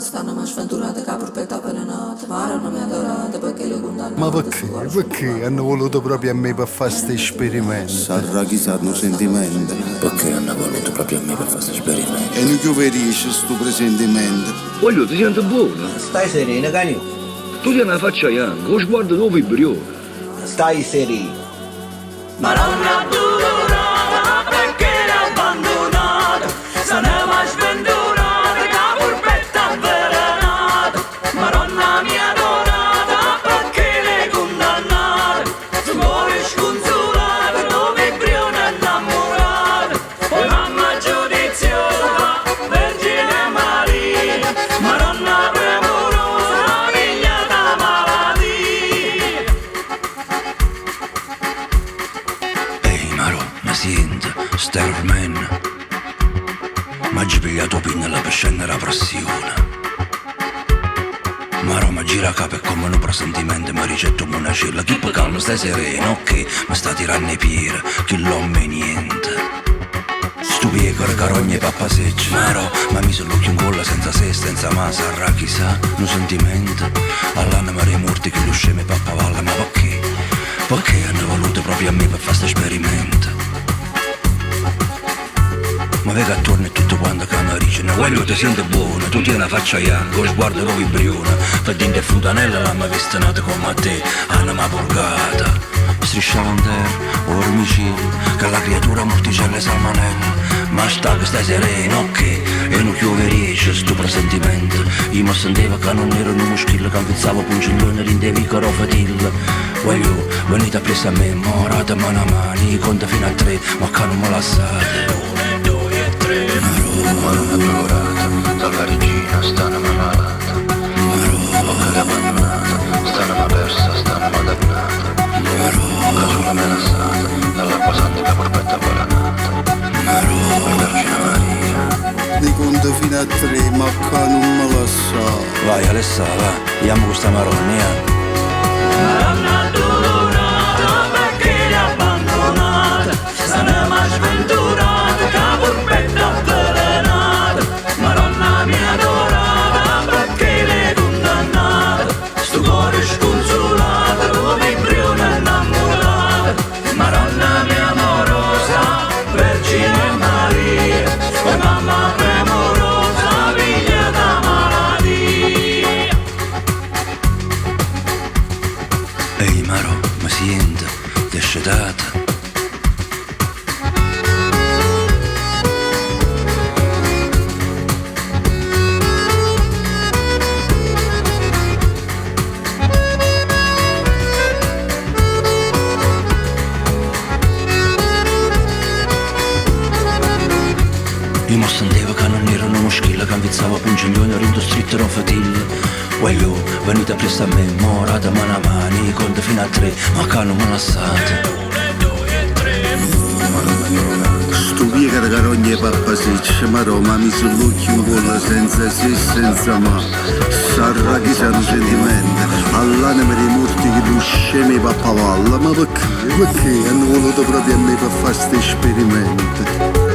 abbandonate, stanno mai sventurate, che purpetta avvelenata. Mare non mi adorate perché le condannate. Ma perché hanno voluto proprio a me per fare sti esperimenti? Sarà chissà un sentimento. Perché hanno voluto proprio a me per fare questo esperimento? E non chiuderisce sto presentimento. Voglio, ti senti buono? Stai sereno, canio. Tu tieni la faccia bianca, lo sguardo tuo vibrione. Stai sereno. Maronna durata perché l'ha abbandonata, se ne va sventurata, che purpetta avvelenata. Maronna mia adorata perché l'hai condannata, se muore sconsolata, dove embrione innamorata. Poi mamma giudiziosa, Vergine Maria, Maronna premurosa, figlia da malattia. Ehi Maro, ma senti, stai dormendo? Ma ci pigliato pinna la per scendere la pressione. Maro, ma gira capo e come un presentimento mi ricetto una cella. Chi può calmo, stai sereno, ok, mi sta tirando i piedi, che l'uomo è niente. Stu piegore carogne pappa secci. Maro, ma mi sono l'occhio in gola senza se, senza ma sarà chissà, un sentimento. All'anima dei morti che lo sceme pappa valla, ma perché? Perché hanno voluto proprio a me per fare sto esperimento? Ma vega attorno e tutto quanto camerice. Ne voglio ti sente buona, tu tieni la faccia bianca, lo sguardo lo vibriona. Fa dinte frutanella, l'hanno vista nata come a te, anima purgata. Strisciava in terra, ormicino, che la creatura morticella salmonella. Ma sta che stai sereno, ok, e non chiuderisce sto presentimento. Io mi sentivo che non ero un muschillo, che ampizzavo pungiglione, rindevi carofatilla. Voglio, venite a presa a me, morate mano a mano, conta fino a 3, ma che non me lasciate. Maronna addolorata, dalla regina stanno malata. Maronna che abbandonata, stanno persa, stanno dannata. Casula menassata, dall'acqua santa che porpetta avvelenata. Vergine Maria. Di conto fino a 3, ma che non me la sa. Vai Alessa, va, andiamo questa Maronna, Maronna durata perché l'ha abbandonata, se ne va sventurata, che purpetta avvelenata. Maronna mia adorata perché l'hai condannata, sto cuore sconsolato, come embrione innamorata. Maronna mia amorosa, Vergine Maria, poi mamma premurosa, figlia da malattia. Ehi Maro, ma senti, ti è scetata? Io mi sentivo che non ero una moschilla, che ampizzava pungiglione, rindo stritto ero fatile. Voglio, venite a presto a me, morate mano a mano, conto fino a 3, ma che non me lasciate. Sto piega di carogne pappa secci, ma Roma mi sono l'occhio in gola senza se, senza ma. Sarà chissà un sentimento. All'anima dei morti che lo sceme pappa valla, ma perché? Perché hanno voluto proprio a me per fare sti esperimenti?